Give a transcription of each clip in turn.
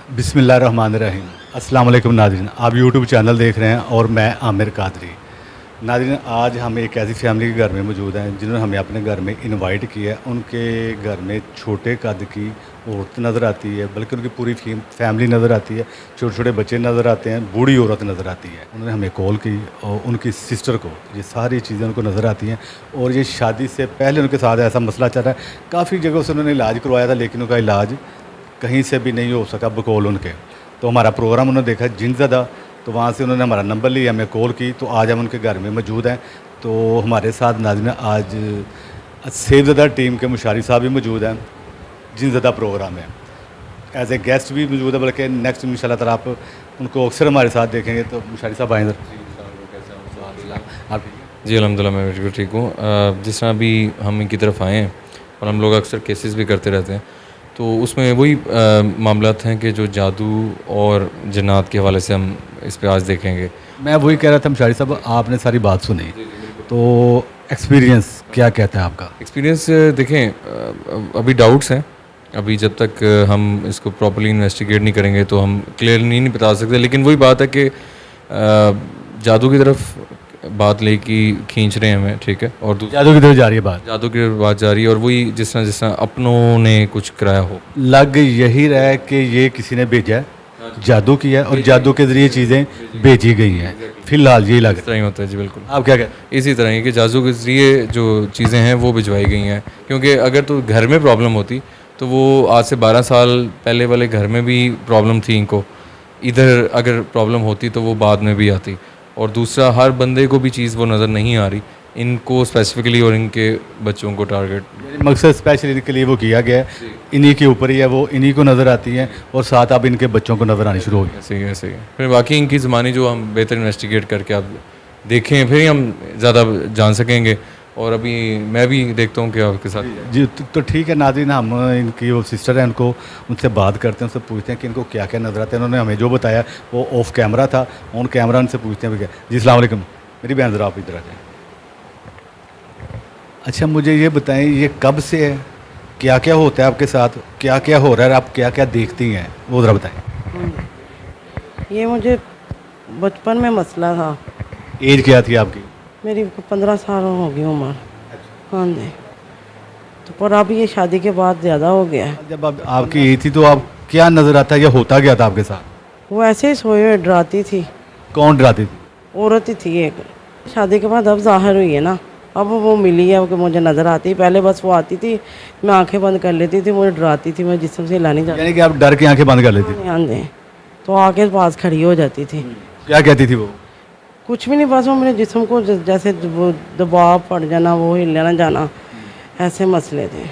बिस्मिल्लाहिर्रहमानिर्रहीम। अस्सलाम वालेकुम नाज़रीन, आप यूट्यूब चैनल देख रहे हैं और मैं आमिर कादरी। नाज़रीन, आज हम एक ऐसी फैमिली के घर में मौजूद हैं जिन्होंने हमें अपने घर में इनवाइट किया है। उनके घर में छोटे कद की औरत नज़र आती है, बल्कि उनकी पूरी फैमिली नज़र आती है। छोटे छोटे बच्चे नज़र आते हैं, बूढ़ी औरत नज़र आती है। उन्होंने हमें कॉल की और उनकी सिस्टर को ये सारी चीज़ें उनको नज़र आती हैं। और ये शादी से पहले उनके साथ ऐसा मसला चल रहा है। काफ़ी जगहों से उन्होंने इलाज करवाया था, लेकिन उनका इलाज कहीं से भी नहीं हो सका बकौल उनके। तो हमारा प्रोग्राम उन्होंने देखा जिनज़दा, तो वहाँ से उन्होंने हमारा नंबर लिया, हमें कॉल की। तो आज हम उनके घर में मौजूद हैं। तो हमारे साथ नाज़रीन आज सेवज़दा टीम के मुशारी साहब भी मौजूद हैं। जिनज़दा प्रोग्राम है, एज ए गेस्ट भी मौजूद है, बल्कि नेक्स्ट इंशाल्लाह ताला आप उनको अक्सर हमारे साथ देखेंगे। तो मुशारी साहब आए इधर। आप जी अल्हम्दुलिल्लाह मैं बिल्कुल ठीक हूँ। जिस तरह अभी हम इनकी तरफ आए हैं और हम लोग अक्सर केसेस भी करते रहते हैं, तो उसमें वही मामलात हैं कि जो जादू और जन्नात के हवाले से हम इस पे आज देखेंगे। मैं वही कह रहा था मुशारी साहब, आपने सारी बात सुनी, तो एक्सपीरियंस क्या कहता है आपका? एक्सपीरियंस देखें, अभी डाउट्स हैं। अभी जब तक हम इसको प्रॉपर्ली इन्वेस्टिगेट नहीं करेंगे तो हम क्लियरली नहीं बता सकते। लेकिन वही बात है कि जादू की तरफ बात लेके खींच रहे हैं हमें, ठीक है। और जादू की तरफ जा रही है बात। जादू की बात जा रही है, और वही जिस तरह अपनों ने कुछ कराया हो। लग यही रहा है कि ये किसी ने भेजा है, जादू किया है और जादू के ज़रिए चीज़ें भेजी गई हैं। फिलहाल यही लग इस तरह ही होता है जी, बिल्कुल। रहा है। आप क्या कहते हैं? इसी तरह ही कि जादू के ज़रिए जो चीज़ें हैं वो भिजवाई गई हैं। क्योंकि अगर तो घर में प्रॉब्लम होती तो वो आज से 12 साल पहले वाले घर में भी प्रॉब्लम थी इनको, इधर अगर प्रॉब्लम होती तो वो बाद में भी आती। और दूसरा, हर बंदे को भी चीज़ वो नज़र नहीं आ रही, इनको स्पेसिफिकली और इनके बच्चों को टारगेट। मकसद स्पेशली इनके लिए वो किया गया है, इन्हीं के ऊपर ही है, वो इन्हीं को नज़र आती हैं और साथ अब इनके बच्चों को नज़र आनी शुरू हो गई। ऐसे ही ऐसे ही फिर बाकी इनकी ज़बानी जो हम बेहतर इन्वेस्टिगेट करके आप देखें, फिर ही हम ज़्यादा जान सकेंगे। और अभी मैं भी देखता हूँ कि आपके साथ जी, तो ठीक है नाज़रीन, हम इनकी वो सिस्टर है, उनको उनसे बात करते हैं, उनसे पूछते हैं कि इनको क्या क्या नज़र आता है। उन्होंने हमें जो बताया वो ऑफ कैमरा था, ऑन कैमरा उनसे पूछते हैं भी क्या। जी अस्सलाम वालेकुम। मेरी बहन ज़रा आप इधर आ जाएँ। अच्छा, मुझे ये बताएं, ये कब से है, क्या क्या होता है आपके साथ, क्या क्या हो रहा है, आप क्या क्या देखती हैं, वो ज़रा बताएं। ये मुझे बचपन में मसला था। एज क्या थी आपकी? मेरी 15 साल हो गई उम्र। हाँ जी। तो पर अब ये शादी के बाद ज़्यादा हो गया है। जब आप आपकी एज थी तो आप क्या नज़र आता या होता क्या था आपके साथ? वो ऐसे ही सोए हुए डराती थी। कौन डराती थी? औरत ही थी एक। शादी के बाद अब ज़ाहिर हुई है ना, अब वो मिली है कि मुझे नज़र आती। पहले बस वो आती थी, मैं आंखें बंद कर लेती थी, मुझे डराती थी, मैं जिस्म से हिलानी जाती यानी कि आप डर के आंखें बंद कर लेती थी? थी। हाँ जी। तो आके पास खड़ी हो जाती थी। क्या कहती थी वो? कुछ भी नहीं, बस वो मेरे जिस्म को जैसे वो दबाव पड़ जाना, वो हिलना जाना, ऐसे मसले थे।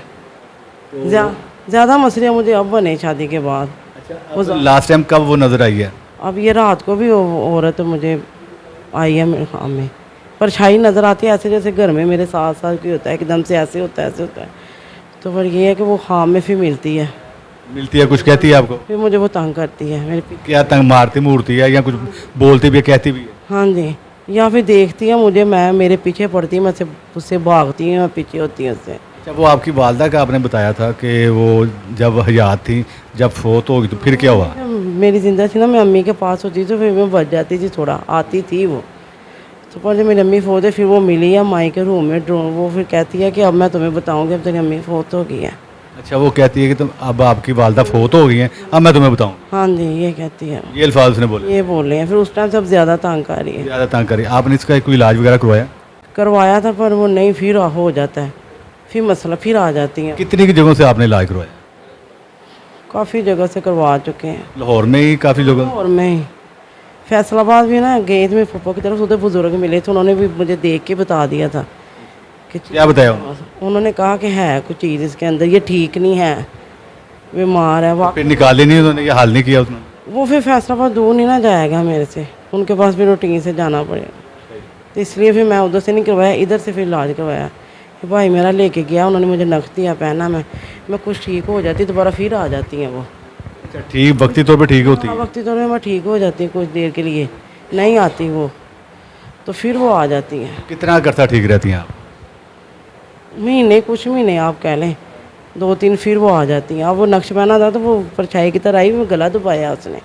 ज़्यादा मसले मुझे अब बने शादी के बाद। लास्ट टाइम कब वो नज़र आई है? अब ये रात को भी औरत मुझे आई है मेरे ख्वाब में, परछाई नज़र आती है, ऐसे जैसे घर में मेरे साथ साथ की होता है, एकदम से ऐसे होता है, ऐसे होता है। तो पर ये है कि वो ख्वाब में फिर मिलती है, कुछ कहती है आपको? फिर मुझे वो तंग करती है मेरे पीछे। क्या तंग मारती मूर्ति है या कुछ बोलती भी है, कहती भी है? हाँ जी। या फिर देखती है मुझे, मैं मेरे पीछे पड़ती है, मैं उससे भागती हूँ, मैं पीछे होती हूँ उससे। अच्छा, वो आपकी वालदा का आपने बताया था कि वो जब हयात थी, जब फोत होगी तो फिर क्या हुआ? मेरी जिंदा थी ना, मैं अम्मी के पास होती तो फिर मैं बच जाती थी, थोड़ा आती थी वो। तो पर जब मेरी अम्मी फोत है, फिर वो मिली है माई के रूम में, वो फिर कहती है कि अब मैं तुम्हें बताऊँगी, अब तेरी अम्मी फोत हो गई है। अच्छा, वो कहती है कि तुम अब आपकी वालदा फोत हो गई हैं, अब मैं तुम्हें बताऊँ? हाँ जी, ये कहती है। ये अल्फाज उसने बोले? ये बोल रहे हैं। फिर उस टाइम सब ज़्यादा तंग कर रही है। ज़्यादा तंग करी। आपने इसका कोई इलाज वगैरह करवाया? करवाया था पर वो नहीं, फिर हो जाता है, फिर मसला फिर आ जाती हैं। कितनी की जगहों से आपने इलाज करवाया? काफ़ी जगह से करवा चुके हैं। लाहौर में ही काफ़ी जगह? और मैं ही फैसलाबाद भी ना गए थे, मेरे फूफा की तरफ, उधर बुजुर्ग मिले थे, उन्होंने भी मुझे देख के बता दिया था कि क्या बताया उन्होंने? उन्होंने कहा कि है कुछ चीज़ इसके अंदर, ये ठीक नहीं है, बीमार है। फिर निकाले नहीं उन्होंने, ये हल नहीं किया उसने? वो फिर फैसलाबाद दूर नहीं ना जाएगा मेरे से, उनके पास भी रूटीन से जाना पड़ेगा। तो इसलिए फिर मैं उधर से नहीं करवाया, इधर से फिर इलाज करवाया। कि भाई मेरा लेके गया, उन्होंने मुझे नक्श दिया पहना, मैं कुछ ठीक हो जाती, दोबारा फिर आ जाती हैं वो। अच्छा, ठीक वक्ती तौर पे ठीक होती है? वक्ती तौर पर मैं ठीक हो जाती हूँ, कुछ देर के लिए नहीं आती वो, तो फिर वो आ जाती हैं। कितना करता ठीक रहती हैं आप? महीने, कुछ महीने आप कह लें, 2-3 फिर वो आ जाती हैं। अब वो नक्श बना था तो वो परछाई की तरह आई, वो गला दबाया उसने।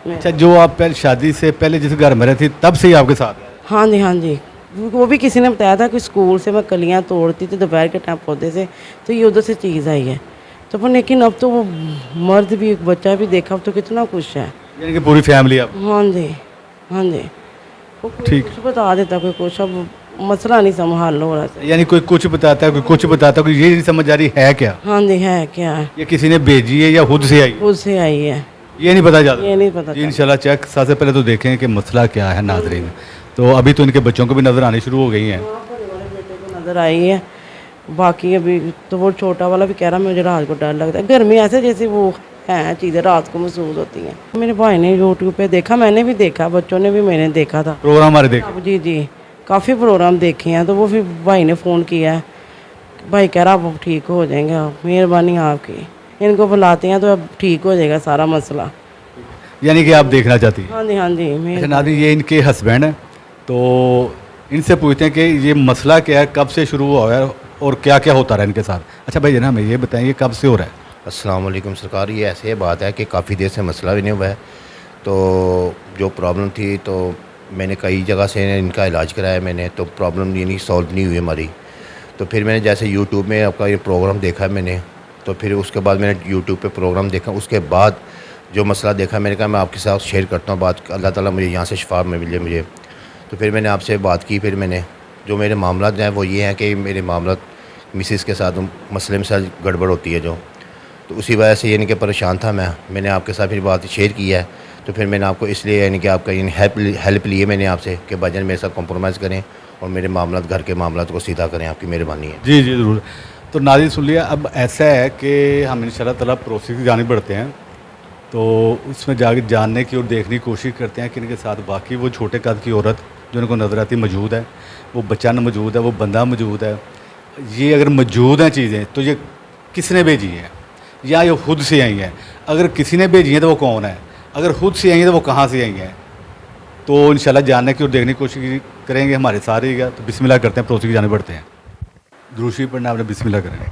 अच्छा, जो आप पहले शादी से पहले जिस घर में रहती तब से ही आपके साथ है? हाँ जी, हाँ जी। वो भी किसी ने बताया था कि स्कूल से मैं कलियाँ तोड़ती थी दोपहर के टाइम पौधे से, तो ये उधर से चीज़ आई है। तो पर लेकिन अब तो वो मर्द भी, एक बच्चा भी देखा, अब तो कितना खुश है। यानी कि पूरी फैमिली आप? हाँ जी, हाँ जी। वो कोई ठीक। कुछ बता देता, कोई कुछ, अब मसला नहीं संभाल हो रहा था। यानी कोई कुछ बताता है, कोई कुछ बताता है, कोई ये नहीं समझ आ रही है क्या, हाँ जी, है क्या है, ये किसी ने भेजी है या खुद से आई है? खुद से आई है, ये नहीं पता चलता। ये नहीं पता जी चला। इंशाल्लाह चेक सबसे पहले तो देखें कि मसला क्या है नाज़रीन। तो अभी तो इनके बच्चों को भी नज़र आनी शुरू हो गई हैं। बड़े वाले बेटे को नज़र आई है, बाकी अभी तो वो छोटा वाला भी कह रहा मुझे रात को डर लगता है। गर्मी ऐसे जैसे वो हैं चीज़ें रात को महसूस होती हैं। मेरे भाई ने यूट्यूब पे देखा, मैंने भी देखा, बच्चों ने भी मैंने देखा था। प्रोग्राम हमारे देख। अब जी जी काफ़ी प्रोग्राम देखे हैं, तो वो फिर भाई ने फ़ोन किया है, भाई कह रहा अब ठीक हो जाएंगे, मेहरबानी आपकी, इनको बुलाते हैं तो अब ठीक हो जाएगा सारा मसला। यानी कि आप देखना चाहती हैं? हाँ जी, हाँ जी। अच्छा नाज़रीन, ये इनके हस्बैंड हैं, तो इनसे पूछते हैं कि ये मसला क्या है, कब से शुरू हुआ है और क्या क्या होता रहा है इनके साथ। अच्छा भाई जनाब, हमें ये बताएं ये कब से हो रहा है? अस्सलाम वालेकुम सरकार। ये ऐसे बात है कि काफ़ी देर से मसला भी नहीं हुआ है। तो जो प्रॉब्लम थी तो मैंने कई जगह से इनका इलाज कराया मैंने, तो प्रॉब्लम ये नहीं सॉल्व नहीं हुई हमारी। तो फिर मैंने जैसे यूट्यूब में आपका ये प्रोग्राम देखा मैंने, तो फिर उसके बाद मैंने यूट्यूब पे प्रोग्राम देखा, उसके बाद जो मसला देखा मैंने कहा मैं आपके साथ शेयर करता हूँ बात, अल्लाह ताला मुझे यहाँ से शिफा में मिले मुझे। तो फिर मैंने आपसे बात की। फिर मैंने जो मेरे मामला हैं वो ये हैं कि मेरे मामला मिसिस के साथ मसले में साथ गड़बड़ होती है जो, तो उसी वजह से यानी कि परेशान था मैंने आपके साथ फिर बात शेयर की है। तो फिर मैंने आपको इसलिए यानी कि आपका हेल्प लिए मैंने आपसे कि भाईजान मेरे साथ कॉम्प्रोमाइज़ करें और मेरे मामला घर के मामला को सीधा करें, आपकी मेहरबानी है। जी जी ज़रूर। तो नाज़रीन सुन लिया, अब ऐसा है कि हम इंशाल्लाह ताला प्रोसेस की जानी बढ़ते हैं, तो उसमें जाके जानने की और देखने की कोशिश करते हैं कि इनके साथ बाकी वो छोटे कद की औरत जो इनको नज़र आती मौजूद है, वो बच्चा मौजूद है, वो बंदा मौजूद है। ये अगर मौजूद हैं चीज़ें तो ये किसने भेजी हैं या ये खुद से आई हैं? अगर किसी ने भेजी हैं तो वो कौन है? अगर खुद से आई हैं तो वो कहाँ से आई हैं? तो इंशाल्लाह जानने की और देखने की कोशिश करेंगे, हमारे सारे ही। तो बिस्मिल्लाह करते हैं, प्रोसेस की जाने बढ़ते हैं। द्रूशी पढ़ना आपने, बिस्मिल्लाह करें।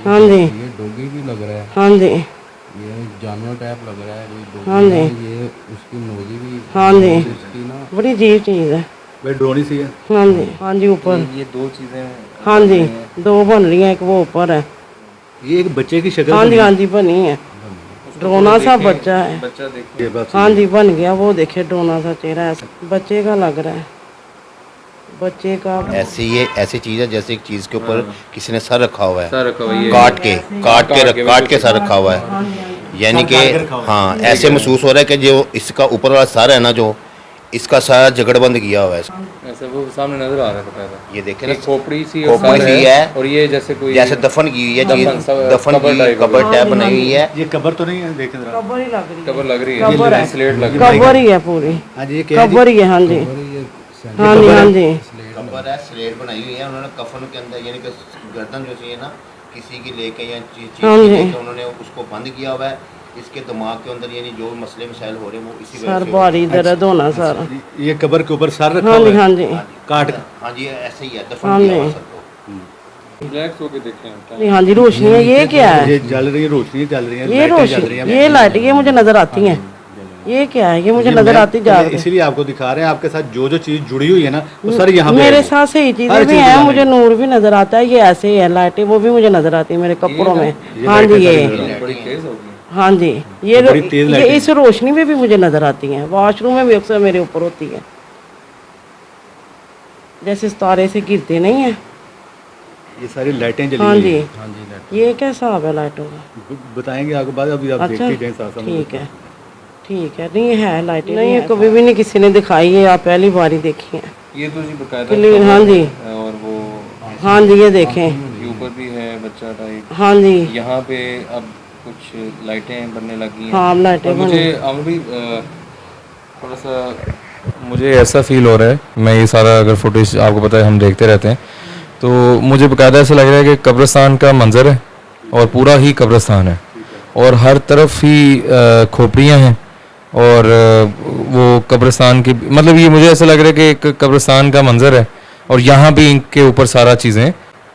हाँ जी, ये डॉगी भी लग रहा है, हाँ जी, ये जानवर टाइप लग रहा है, कोई डॉगी हाँ जी, है, ये उसकी नोजी भी, हाँ जी, उसकी ना बड़ी अजीब चीज़ है। भाई ड्रोन ही सी है। हाँ जी, हाँ जी, ऊपर, ये दो चीज़ें हाँ जी, 2 बन रही हैं, एक वो ऊपर है। ये एक बच्चे की शक्ल हाँ जी, बनी हाँ जी, बनी है, ड्रोना सा बच्चा है। बच्चा देख है। बात हाँ जी, बन गया, वो देखिए ड्रोना सा चेहरा है, बच्चे का लग रहा है, बच्चे का। ऐसी चीज़ है जैसे एक चीज़ के ऊपर किसी ने सर रखा हुआ है, सर रखा हुआ है, ये काट के सर रखा हुआ है, यानी कि हाँ ऐसे महसूस हो रहा है कि जो इसका ऊपर वाला सर है ना, जो इसका सारा जगड़बंद किया हुआ है। ऐसा वो सामने नजर आ रहा था पहले। ये देखे ना, एक खोपड़ी सी खोपड़ी सी है और ये जैसे कोई जैसे दफन की हुई है चीज, दफन कबर की टाइप कबर टाइप बनाई हुई है। ये कबर तो नहीं है, देखें जरा। कबर ही लग रही है, कबर लग रही कबर है, है, स्लेट लग रही है। कबर ही है पूरी, हाँ जी, ये क्या है जी? कबर ही है। हाँ जी, हाँ जी, हाँ जी, कबर है, स्लेट बनाई हुई है उन्होंने कफन के अंदर, यानी कि गर्दन जो सी है ना किसी की लेके या चीज हाँ जी। लेके उन्होंने उसको बंद किया हुआ है। इसके दिमाग के अंदर यानी जो मसले मसाइल हो रहे हैं वो इसी वजह सर से भारी दर्द होना सारा। ये कबर के ऊपर सर रखा हाँ हुआ जी, है, हाँ जी, काट। हाँ जी ऐसे ही है, हाँ दफन किया हुआ जी। सबको। रिलैक्स होके देखें हम। जी हाँ जी, रोशनी है, ये क्या है? ये जल रही है, रोशनी जल रही है, ये लाइटें जल रही रोशनी, हैं। ये लाइट ये मुझे नजर आती हैं, ये क्या है, ये मुझे नजर आती जा रही है। इसीलिए आपको दिखा रहे हैं, आपके साथ जो जो चीज़ जुड़ी हुई है ना वो सारी यहाँ पे मेरे आएगी। साथ सही हर चीजें भी चीज़ हैं, दिखाने मुझे लगे। नूर भी नजर आता है, ये ऐसे ही है लाइटें, वो भी मुझे नजर आती है मेरे कपड़ों में। हाँ जी ये, बड़ी तेज होगी। हाँ जी ये बड़ी तेज ये लाइटें। इस रोशनी में भी मुझे नजर आती हैं, वॉशरूम में भी अक्सर मेरे ऊपर होती है, जैसे सितारे से गिरते नहीं है। ये सारी लाइटें जली हाँ हुई जी हैं। हाँ जी लेट ये क्या हिसाब है लाइटों का? बताएंगे आपको बाद, अभी आप अच्छा देखते जाएं साथ साथ। ठीक है ठीक है। नहीं है लाइटें नहीं है, कभी भी नहीं किसी ने दिखाई है, आप पहली बार ही देखी है। ये तो जी बकायदा क्लीन, हाँ जी और वो हाँ जी ये देखें, ये ऊपर भी है बच्चा टाइप। हाँ जी यहाँ पे अब कुछ लाइटें बनने लगी हैं। हाँ लाइटें और बनी। मुझे अमर भी थोड़ा सा मुझे ऐसा फील हो रहा है, मैं ये सारा अगर फुटेज आपको पता है हम देखते रहते हैं, तो मुझे बकायदा ऐसा लग रहा है कि कब्रिस्तान का मंजर है और पूरा ही कब्रिस्तान है और हर तरफ ही खोपड़ियाँ हैं और वो कब्रिस्तान की मतलब ये मुझे ऐसा लग रहा है कि एक कब्रिस्तान का मंजर है और यहाँ भी इनके ऊपर सारा चीज़ें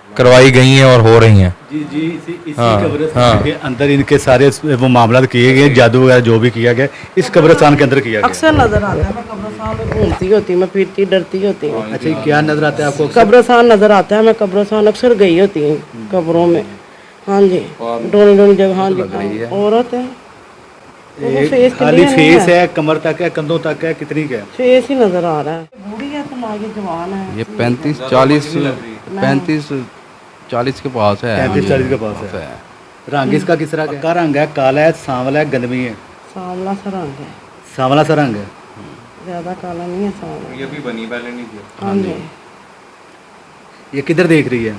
करवाई गई हैं और हो रही हैं। जी जी इसी हाँ, कब्रिस्तान हाँ। के अंदर इनके सारे वो मामला किए गए, जादू वगैरह जो भी किया गया इस कब्रिस्तान के अंदर किया गया। अक्सर नजर आता है, मैं कब्रिस्तान में घूमती होती, मैं फिरती डरती होती हूँ। अच्छा ये क्या नजर आता है आपको? कब्रिस्तान नजर आता है, मैं कब्रिस्तान अक्सर गई होती हूँ कब्रों में। हाँ जी डोनी डोनी जगह, हाँ जी औरत है, वो फेस खाली फेस है, कमर तक है, कंधों तक है, कितनी का है? फेस ही नजर आ रहा है। बूढ़ी है तुम, आगे जवान है। ये 35-40 के पास है। 35-40 के पास है। रंग इसका किस तरह का रंग है? काला है, सांवला है, गंदमी है? सांवला सा रंग है, सांवला सा रंग है। ज्यादा काला नहीं है, सांवला। ये भी बनी पहले नहीं थी। हाँ जी ये किधर देख रही है?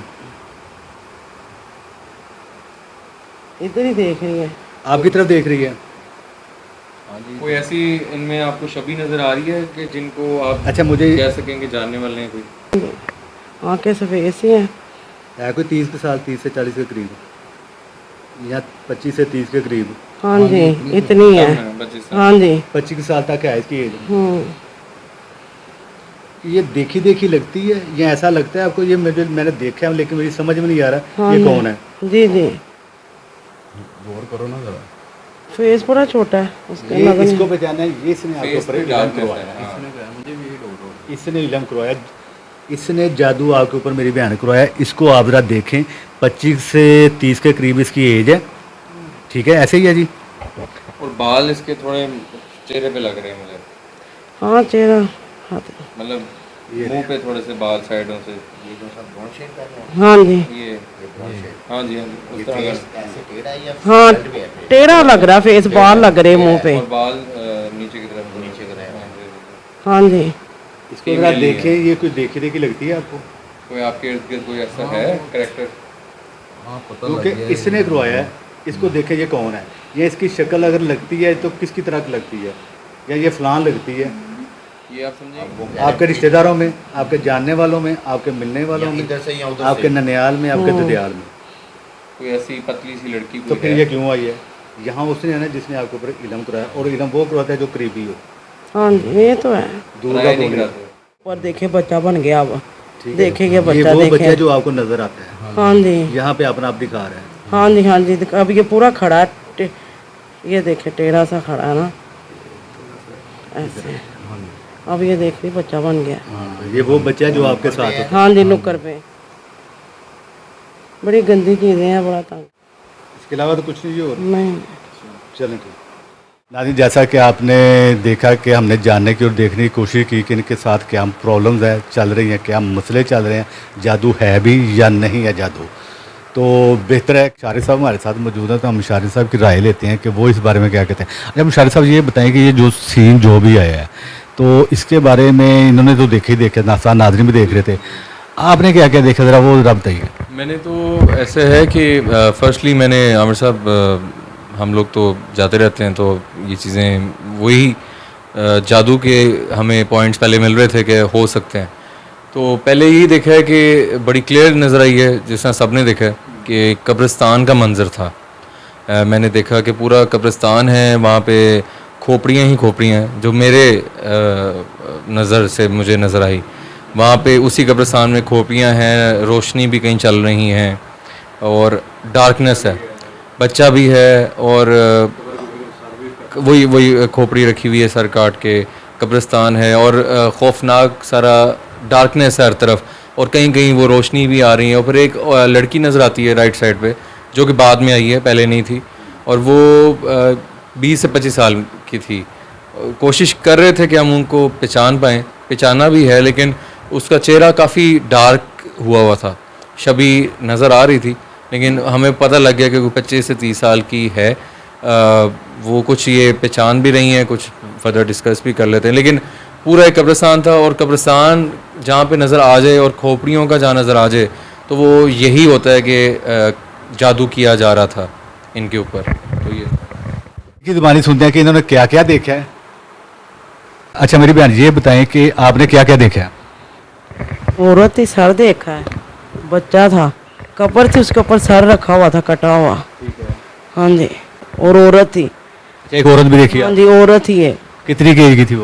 इधर ही देख रही है। आपकी तरफ देख रही है? कोई ऐसी इनमें आपको छवि नजर आ रही है कि जिनको आप अच्छा मुझे कह सकेंगे जानने वाले हैं कोई? आंखें सफेद सी हैं। है कोई 30 के साल, 30 से 40 के करीब या 25 से 30 के करीब? हाँ जी इतनी है। बच्चे से हाँ जी 25 के साल तक है इसकी एज। हम्म। ये देखी देखी लगती है या ऐसा लगता है आपको? ये मैंने देखा है लेकिन मेरी समझ में नहीं आ रहा हाँ ये जी। कौन है? जी जी गौर करो ना जरा। फेस बड़ा छोटा है उसका, ये नजर इसको नहीं। पहचाना है, ये इसने आपके फेस ऊपर पे इल्म डार्क करवाया। है। मुझे भी यही डाउट हो रहा इसने इल्म करवाया, इसने जादू आपके ऊपर मेरी बहन करवाया। इसको आप ज़रा देखें, 25 से 30 के करीब इसकी एज है, ठीक है? ऐसे ही है जी। और बाल इसके थोड़े चेहरे पे लग रहे हैं मुझे, हाँ चेहरा हाथ। मतलब मुंह पे थोड़े से बाल साइडों से। ये जो सब ब्राउन शेड कर रहे हैं, हाँ जी ये ब्राउन शेड, हाँ जी हाँ जी ये उस तरह फेस का। ऐसे टेढ़ा है या हाँ फ्रंट पे है फेस? टेढ़ा लग रहा है फेस, बाल लग रहे मुंह पे। और बाल नीचे की तरफ नीचे की तरफ। हाँ जी, जी। हाँ जी इसको ज़रा देखें, ये कुछ देखी देखी लगती है आपको? कोई आपके इर्द गिर्द कोई ऐसा है कैरेक्टर? हाँ पता लग क्योंकि गया इसने करवाया है, इसको देखे ये कौन है? ये इसकी शक्ल अगर लगती है तो किसकी तरह लगती है? या ये फलान लगती है? ये आप समझिए आपके रिश्तेदारों में, आपके जानने वालों में, आपके मिलने वालों या में, इधर से या उधर आपके से। ननियाल में, आपके ददियाल में? कोई ऐसी पतली सी लड़की तो कोई फिर है? ये क्यों आई है? यहाँ उसने है ना जिसने आपके ऊपर इल्म कराया, और इल्म वो करवाता है जो करीबी हो, हाँ जी ये तो है। दूर का राय नहीं कोई नहीं। कराते। पर देखे बच्चा बन गया अब, ठीक है। देखेंगे ये बच्चा, वो बच्चा देखें। जो आपको नजर आता है, हाँ जी यहाँ पे अपना आप दिखा रहा है। हाँ जी हाँ जी अब ये पूरा खड़ा है, ये देखे टेढ़ा सा खड़ा है ना ऐसे। अब ये देख ली बच्चा बन गया। हाँ, ये वो बच्चा है जो आपके साथ है। हाँ जी नुक्कर पे। बड़ी गंदी चीज़ें हैं, बड़ा तंग। इसके अलावा तो कुछ नहीं और? नहीं चलें ठीक। नाज़रीन, जैसा कि आपने देखा कि हमने जानने की और देखने की कोशिश की कि इनके साथ क्या प्रॉब्लम्स है चल रही हैं, क्या मसले चल रहे हैं, जादू है भी या नहीं है जादू। तो बेहतर है शारिद साहब हमारे साथ मौजूद हैं, तो हम शारिद साहब की राय लेते हैं कि वो इस बारे में क्या कहते हैं। अच्छा शारिद साहब ये बताएं कि ये जो सीन जो भी आया है तो इसके बारे में इन्होंने तो देखे ही देखे, नाज़रीन भी देख रहे थे, आपने क्या क्या देखा ज़रा वो ज़रा बताइए। मैंने तो ऐसे है कि फर्स्टली मैंने आमिर साहब हम लोग तो जाते रहते हैं तो ये चीज़ें वही जादू के हमें पॉइंट्स पहले मिल रहे थे कि हो सकते हैं, तो पहले यही देखा है कि बड़ी क्लियर नज़र आई है जिस तरह सब ने देखा है कि कब्रिस्तान का मंजर था। मैंने देखा कि पूरा कब्रिस्तान है, वहाँ पे खोपड़ियाँ ही खोपड़ियाँ हैं जो मेरे नज़र से मुझे नज़र आई। वहाँ पे उसी कब्रिस्तान में खोपड़ियाँ हैं, रोशनी भी कहीं चल रही हैं और डार्कनेस है, बच्चा भी है और वही वही खोपड़ी रखी हुई है सर काट के, कब्रिस्तान है और खौफनाक सारा डार्कनेस है हर तरफ, और कहीं कहीं वो रोशनी भी आ रही है। और फिर एक लड़की नज़र आती है राइट साइड पे, जो कि बाद में आई है, पहले नहीं थी, और वो 20 से 25 साल की थी। कोशिश कर रहे थे कि हम उनको पहचान पाएँ, पहचाना भी है, लेकिन उसका चेहरा काफ़ी डार्क हुआ था, शबी नज़र आ रही थी, लेकिन हमें पता लग गया कि वो 25 से 30 साल की है। वो कुछ ये पहचान भी रही हैं, कुछ फर्दर डिस्कस भी कर लेते हैं, लेकिन पूरा एक कब्रिस्तान था, और कब्रिस्तान जहाँ पे नज़र आ जाए और खोपड़ियों का जहाँ नज़र आ जाए, तो वो यही होता है कि जादू किया जा रहा था इनके ऊपर। तो ये की ज़ुबानी सुनते हैं कि इन्होंने क्या क्या देखा है। अच्छा मेरी बहन ये बताएं कि आपने क्या क्या देखा है। औरत ही सर देखा है, बच्चा था, कब्र थी, उसके ऊपर सर रखा हुआ था कटा हुआ। हाँ जी, और औरत थी। अच्छा, एक औरत भी देखी है। हाँ जी, औरत ही है। कितनी की एज की थी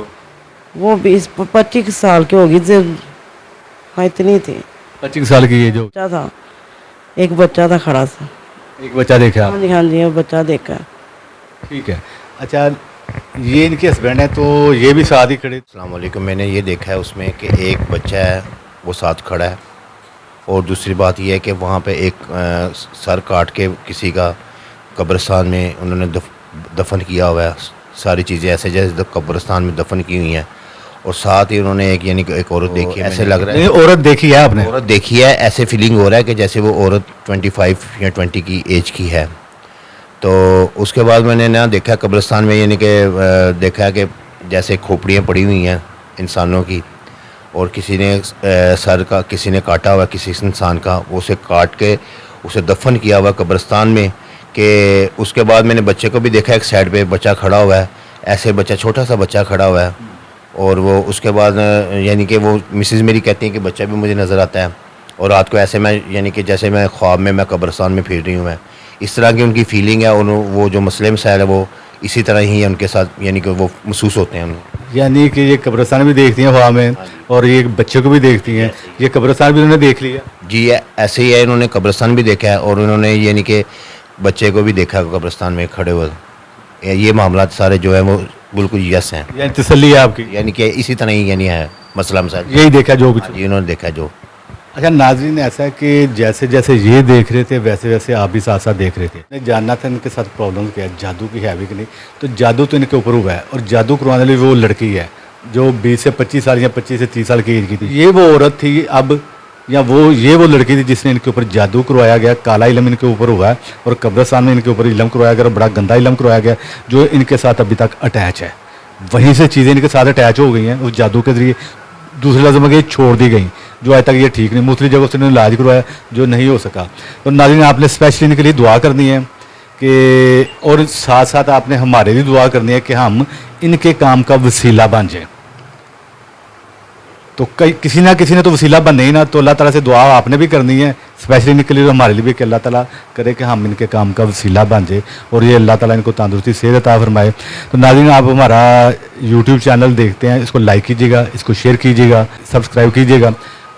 वो 20-25 साल की होगी जो। हाँ इतनी थी। 25 साल की एज हो। बच्चा था, एक बच्चा था खड़ा सा। एक बच्चा देखा हाँ जी, हाँ जी, वो बच्चा देखा। ठीक है। अच्छा ये इनके हस्बैंड हैं, तो ये भी साथ ही खड़े। अस्सलाम वालेकुम। मैंने ये देखा है उसमें कि एक बच्चा है वो साथ खड़ा है, और दूसरी बात ये है कि वहाँ पे एक सर काट के किसी का कब्रिस्तान में उन्होंने दफन किया हुआ है। सारी चीज़ें ऐसे जैसे कब्रिस्तान में दफन की हुई हैं, और साथ ही उन्होंने एक यानी कि एक औरत देखी है। ऐसे लग रहा है नहीं, औरत देखी है आपने? औरत देखी है, ऐसे फीलिंग हो रहा है कि जैसे वो औरत 25 या 20 की एज की है। तो उसके बाद मैंने ना देखा कब्रिस्तान में, यानी कि देखा कि जैसे खोपड़ियाँ पड़ी हुई हैं इंसानों की, और किसी ने सर का किसी ने काटा हुआ किसी इंसान का, उसे काट के उसे दफन किया हुआ कब्रिस्तान में। कि उसके बाद मैंने बच्चे को भी देखा, एक साइड पे बच्चा खड़ा हुआ है, ऐसे बच्चा छोटा सा बच्चा खड़ा हुआ है। और वो उसके बाद यानी कि वो मिसेज़ मेरी कहती हैं कि बच्चा भी मुझे नज़र आता है, और रात को ऐसे मैं यानी कि जैसे मैं ख्वाब में मैं कब्रिस्तान में फिर रही हूँ, मैं इस तरह की उनकी फीलिंग है। और वो जो मसले मसाइल है वो इसी तरह ही है उनके साथ, यानी कि वो महसूस होते हैं उन्हें। यानी कि ये कब्रिस्तान भी देखती हैं ख्वाब में, और ये बच्चे को भी देखती हैं। ये कब्रिस्तान भी उन्होंने देख लिया। जी ऐसे ही है, इन्होंने कब्रिस्तान भी देखा है, और उन्होंने यानी कि बच्चे को भी देखा कब्रिस्तान में खड़े हुए। ये मामला सारे जो है वो बिल्कुल यस हैं, यानी तसल्ली है आपकी। यानी कि इसी तरह ही यानी है मसला मसाइल। यही देखा जो कुछ। जी इन्होंने देखा जो। अच्छा नाज़रीन, ऐसा है कि जैसे जैसे ये देख रहे थे वैसे वैसे आप भी साथ साथ देख रहे थे। मैं जानना था इनके साथ प्रॉब्लम क्या है, जादू की है भी कि नहीं। तो जादू तो इनके ऊपर हुआ है, और जादू करवाने वाली वो लड़की है जो 20 से 25 साल या 25 से 30 साल की एज की थी। ये वो औरत थी अब, या ये वो लड़की थी जिसने इनके ऊपर जादू करवाया गया, काला इलम इनके ऊपर हुआ है, और कब्रिस्तान में इनके ऊपर इलम करवाया गया, और बड़ा गंदा इलम करवाया गया जो इनके साथ अभी तक अटैच है। वहीं से चीज़ें इनके साथ अटैच हो गई हैं उस जादू के ज़रिए, दूसरे लफ्ज़ में छोड़ दी गई, जो आज तक ये ठीक नहीं। दूसरी जगह से इन्होंने इलाज करवाया जो नहीं हो सका। तो नाज़रीन आपने स्पेशली इनके लिए दुआ करनी है कि, और साथ साथ आपने हमारे लिए दुआ करनी है कि हम इनके काम का वसीला बन जाए। तो किसी ना किसी ने तो वसीला बनना ही ना, तो अल्लाह ताला से दुआ आपने भी करनी है स्पेशली इनके लिए, हमारे लिए भी, कि अल्लाह ताला करे कि हम इनके काम का वसीला बन जाए, और ये अल्लाह ताला इनको तंदुरुस्ती सेहत अता फरमाए। तो नाज़रीन आप हमारा यूट्यूब चैनल देखते हैं, इसको लाइक कीजिएगा, इसको शेयर कीजिएगा, सब्सक्राइब कीजिएगा।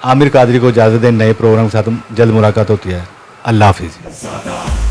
आमिर कादरी को इजाज़त दें, नए प्रोग्राम के साथ जल्द मुलाकात होती है। अल्लाह हाफिज़।